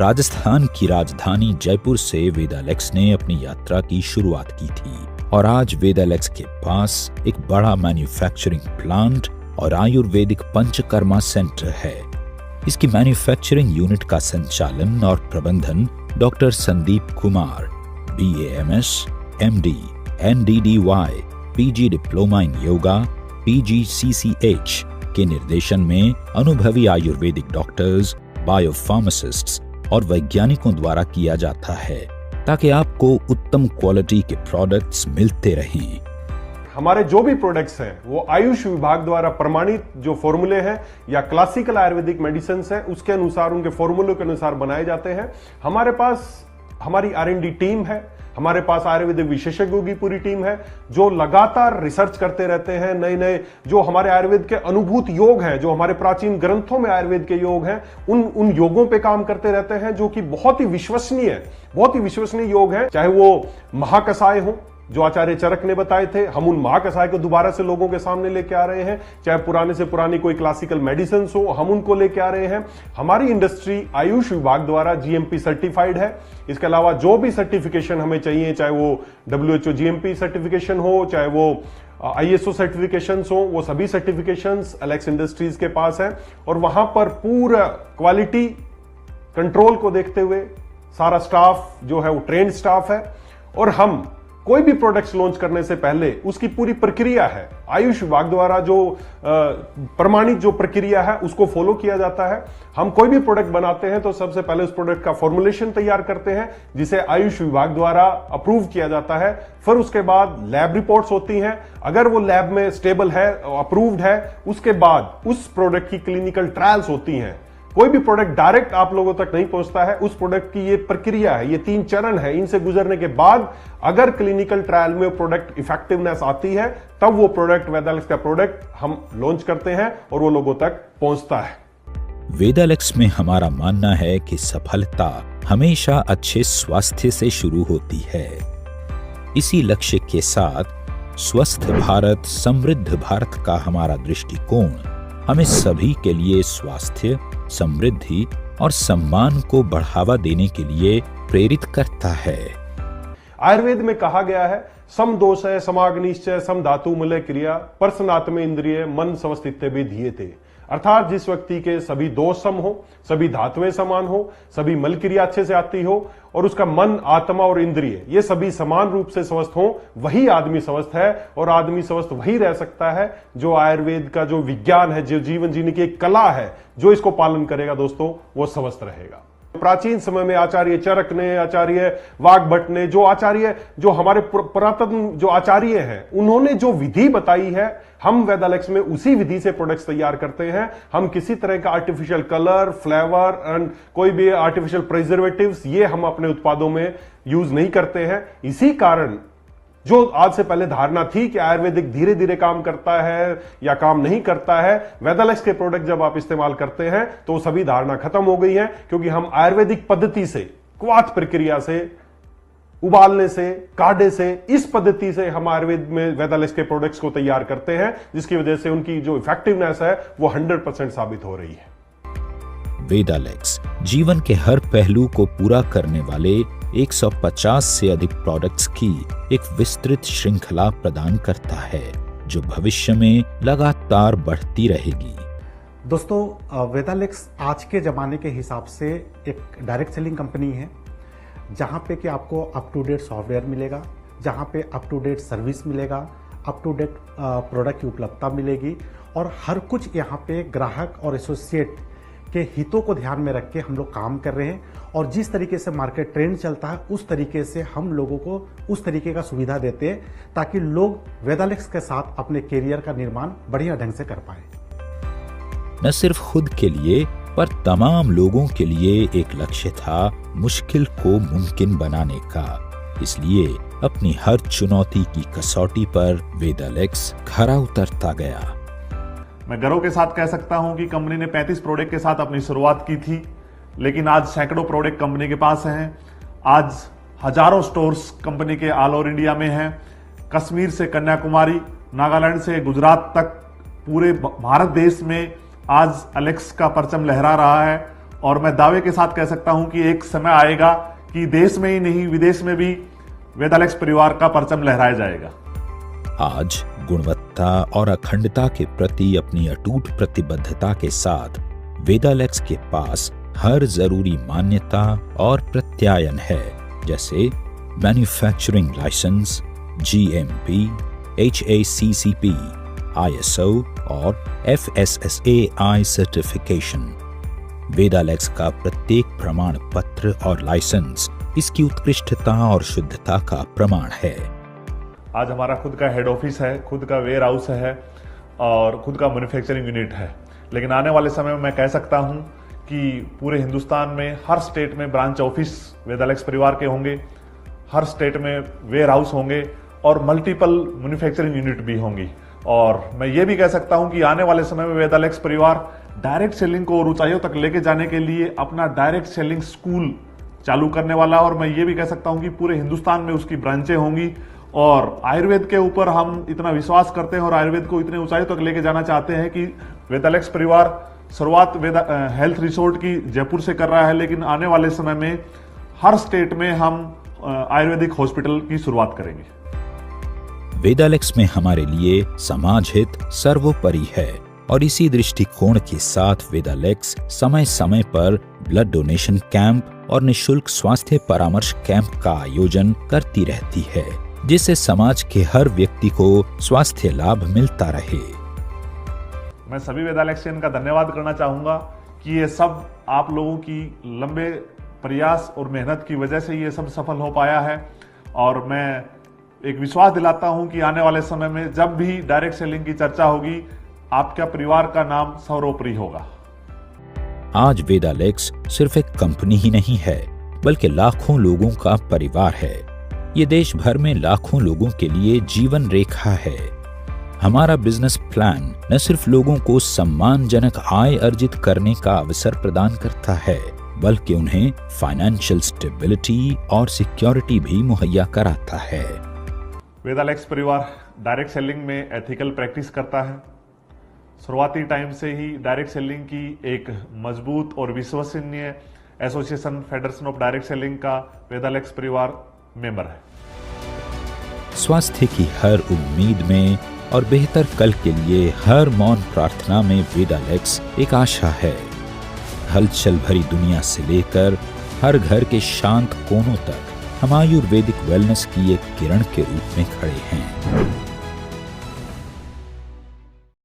राजस्थान की राजधानी जयपुर से वेदालेक्स ने अपनी यात्रा की शुरुआत की थी और आज वेदालेक्स के पास एक बड़ा मैन्युफैक्चरिंग प्लांट और आयुर्वेदिक पंचकर्मा सेंटर है। इसकी मैन्युफैक्चरिंग यूनिट का संचालन और प्रबंधन doctor Sandeep Kumar, BAMS, MD, NDDY, PG diploma in yoga, PGCCH के निर्देशन में अनुभवी आयुर्वेदिक डॉक्टर्स, बायोफार्मासिस्ट्स और वैज्ञानिकों द्वारा किया जाता है ताकि आपको उत्तम क्वालिटी के प्रोडक्ट्स मिलते रहें। हमारे जो भी प्रोडक्ट्स हैं वो आयुष विभाग द्वारा प्रमाणित जो फॉर्मूले हैं या क्लासिकल आयुर्वेदिक मेडिसिन हैं उसके अनुसार, उनके फॉर्मूलों के अनुसार बनाए जाते हैं। हमारे पास हमारी R&D टीम है, हमारे पास आयुर्वेदिक विशेषज्ञों की पूरी टीम है जो लगातार रिसर्च करते रहते हैं। नए नए जो हमारे आयुर्वेद के अनुभूत योग हैं, जो हमारे प्राचीन ग्रंथों में आयुर्वेद के योग हैं, उन योगों पे काम करते रहते हैं जो कि बहुत ही विश्वसनीय योग हैं। चाहे वो महाकषाय हो जो आचार्य चरक ने बताए थे, हम उन महाकषाय को दोबारा से लोगों के सामने लेके आ रहे हैं। चाहे पुराने से पुरानी कोई क्लासिकल मेडिसिन हो, हम उनको लेके आ रहे हैं। हमारी इंडस्ट्री आयुष विभाग द्वारा GMP सर्टिफाइड है। इसके अलावा जो भी सर्टिफिकेशन हमें चाहिए, चाहे वो WHO GMP सर्टिफिकेशन हो, चाहे वो ISO सर्टिफिकेशंस हो, वो सभी सर्टिफिकेशंस एलेक्स इंडस्ट्रीज के पास है। और वहां पर पूरा क्वालिटी कंट्रोल को देखते हुए सारा स्टाफ जो है वो ट्रेंड स्टाफ है। और हम कोई भी प्रोडक्ट्स लॉन्च करने से पहले उसकी पूरी प्रक्रिया है, आयुष विभाग द्वारा जो प्रमाणित जो प्रक्रिया है उसको फॉलो किया जाता है। हम कोई भी प्रोडक्ट बनाते हैं तो सबसे पहले उस प्रोडक्ट का फॉर्मुलेशन तैयार करते हैं जिसे आयुष विभाग द्वारा अप्रूव किया जाता है। फिर उसके बाद लैब रिपोर्ट्स होती हैं। अगर वो लैब में स्टेबल है, अप्रूव्ड है, उसके बाद उस प्रोडक्ट की क्लिनिकल ट्रायल्स होती हैं। कोई भी प्रोडक्ट डायरेक्ट आप लोगों तक नहीं पहुंचता है, उस प्रोडक्ट की ये प्रक्रिया है, ये 3 चरण है। इनसे गुजरने के बाद अगर क्लिनिकल ट्रायल में प्रोडक्ट इफेक्टिवनेस आती है तब वो प्रोडक्ट वेदालेक्स का प्रोडक्ट हम लॉन्च करते हैं और वो लोगों तक पहुंचता है। वेदालेक्स में हमारा मानना है कि सफलता हमेशा अच्छे स्वास्थ्य से शुरू होती है। इसी लक्ष्य के साथ स्वस्थ भारत, समृद्ध भारत का हमारा दृष्टिकोण हमें सभी के लिए स्वास्थ्य, समृद्धि और सम्मान को बढ़ावा देने के लिए प्रेरित करता है। आयुर्वेद में कहा गया है, सम दोष है समाग्निश्चय सम धातु मलय क्रिया परसनात्म इंद्रिय मन स्वस्थित्य भी दिए थे। अर्थात जिस व्यक्ति के सभी दोष सम हो, सभी धातुएं समान हो, सभी मल क्रिया अच्छे से आती हो और उसका मन, आत्मा और इंद्रिय ये सभी समान रूप से स्वस्थ हो, वही आदमी स्वस्थ है। और आदमी स्वस्थ वही रह सकता है जो आयुर्वेद का जो विज्ञान है, जो जीवन जीने की एक कला है, जो इसको पालन करेगा दोस्तों, वो स्वस्थ रहेगा। प्राचीन समय में आचार्य चरक ने, आचार्य वाग्भट ने, जो हमारे पुरातन जो आचार्य हैं, उन्होंने जो विधि बताई है, हम वेदालेक्स में उसी विधि से प्रोडक्ट्स तैयार करते हैं। हम किसी तरह का आर्टिफिशियल कलर, फ्लेवर एंड कोई भी आर्टिफिशियल प्रिजर्वेटिव्स ये हम अपने उत्पादों में यूज नहीं करते हैं। इसी कारण जो आज से पहले धारणा थी कि आयुर्वेदिक धीरे धीरे काम करता है या काम नहीं करता है, वेदालेक्स के प्रोडक्ट जब आप इस्तेमाल करते हैं तो सभी धारणा खत्म हो गई है। क्योंकि हम आयुर्वेदिक पद्धति से, क्वाथ प्रक्रिया से, उबालने से, काढ़े से, इस पद्धति से हम आयुर्वेद में वेदालेक्स के प्रोडक्ट्स को तैयार करते हैं, जिसकी वजह से उनकी जो इफेक्टिवनेस है वो 100% साबित हो रही है। वेदालेक्स जीवन के हर पहलू को पूरा करने वाले 150 से अधिक प्रोडक्ट्स की एक विस्तृत श्रृंखला प्रदान करता है जो भविष्य में लगातार बढ़ती रहेगी। दोस्तों, वेदालेक्स आज के ज़माने के हिसाब से एक डायरेक्ट सेलिंग कंपनी है जहाँ पे कि आपको अप टू डेट सॉफ्टवेयर मिलेगा, जहाँ पे अप टू डेट सर्विस मिलेगा, अप टू डेट प्रोडक्ट की उपलब्धता मिलेगी और हर कुछ यहाँ पे ग्राहक और एसोसिएट के हितों को ध्यान में रख के हम लोग काम कर रहे हैं। और जिस तरीके से मार्केट ट्रेंड चलता है उस तरीके से हम लोगों को उस तरीके का सुविधा देते हैं ताकि लोग वेदालेक्स के साथ अपने करियर का निर्माण बढ़िया ढंग से कर पाए। न सिर्फ खुद के लिए पर तमाम लोगों के लिए एक लक्ष्य था मुश्किल को मुमकिन बनाने का। इसलिए अपनी हर चुनौती की कसौटी पर वेदालेक्स खरा उतरता गया। मैं गर्व के साथ कह सकता हूं कि कंपनी ने 35 प्रोडक्ट के साथ अपनी शुरुआत की थी, लेकिन आज सैकड़ों प्रोडक्ट कंपनी के पास हैं। आज हजारों स्टोर्स कंपनी के ऑल ओवर इंडिया में हैं। कश्मीर से कन्याकुमारी, नागालैंड से गुजरात तक पूरे भारत देश में आज एलेक्स का परचम लहरा रहा है और मैं दावे के साथ कह सकता हूं कि एक समय आएगा कि देश में ही नहीं विदेश में भी वेदालेक्स परिवार का परचम लहराया जाएगा। आज गुणवत्ता और अखंडता के प्रति अपनी अटूट प्रतिबद्धता के साथ वेदालेक्स के पास हर जरूरी मान्यता और प्रत्यायन है, जैसे manufacturing licence, GMP, HACCP, ISO और FSSAI सर्टिफिकेशन। वेदालेक्स का प्रत्येक प्रमाण पत्र और लाइसेंस इसकी उत्कृष्टता और शुद्धता का प्रमाण है। आज हमारा खुद का हेड ऑफिस है, खुद का वेयर हाउस है और खुद का मैन्युफैक्चरिंग यूनिट है, लेकिन आने वाले समय में मैं कह सकता हूं कि पूरे हिंदुस्तान में हर स्टेट में ब्रांच ऑफिस वेदालेक्स परिवार के होंगे, हर स्टेट में वेयर हाउस होंगे और मल्टीपल मैन्युफैक्चरिंग यूनिट भी होंगी। और मैं ये भी कह सकता हूं कि आने वाले समय में वेदालेक्स परिवार डायरेक्ट सेलिंग को और ऊंचाइयों तक लेके जाने के लिए अपना डायरेक्ट सेलिंग स्कूल चालू करने वाला, और मैं ये भी कह सकता हूं कि पूरे हिंदुस्तान में उसकी ब्रांचें होंगी। और आयुर्वेद के ऊपर हम इतना विश्वास करते हैं और आयुर्वेद को इतने ऊंचाई तक लेके जाना चाहते हैं कि वेदालेक्स परिवार शुरुआत हेल्थ रिसोर्ट की जयपुर से कर रहा है, लेकिन आने वाले समय में हर स्टेट में हम आयुर्वेदिक हॉस्पिटल की शुरुआत करेंगे। वेदालेक्स में हमारे लिए समाज हित सर्वोपरि है और इसी दृष्टिकोण के साथ वेदालेक्स समय समय पर ब्लड डोनेशन कैंप और निःशुल्क स्वास्थ्य परामर्श कैंप का आयोजन करती रहती है, जिससे समाज के हर व्यक्ति को स्वास्थ्य लाभ मिलता रहे। मैं सभी वेदालेक्सियन का धन्यवाद करना चाहूंगा कि ये सब आप लोगों की लंबे प्रयास और मेहनत की वजह से ये सब सफल हो पाया है। और मैं एक विश्वास दिलाता हूं कि आने वाले समय में जब भी डायरेक्ट सेलिंग की चर्चा होगी, आपका परिवार का नाम सर्वोपरि होगा। आज वेदालेक्स सिर्फ एक कंपनी ही नहीं है, बल्कि लाखों लोगों का परिवार है। ये देश भर में लाखों लोगों के लिए जीवन रेखा है। हमारा बिजनेस प्लान न सिर्फ लोगों को सम्मानजनक आय अर्जित करने का अवसर प्रदान करता है, बल्कि उन्हें फाइनेंशियल स्टेबिलिटी और सिक्योरिटी भी मुहैया कराता है। वेदालेक्स परिवार डायरेक्ट सेलिंग में एथिकल प्रैक्टिस करता है। शुरुआती टाइम से ही डायरेक्ट सेलिंग की एक मजबूत और विश्वसनीय association federation of direct selling का वेदालेक्स परिवार मेंबर है। स्वास्थ्य की हर उम्मीद में और बेहतर कल के लिए हर मौन प्रार्थना में वेदालेक्स एक आशा है। हलचल भरी दुनिया से लेकर हर घर के शांत कोनों तक हम आयुर्वेदिक वेलनेस की एक किरण के रूप में खड़े हैं।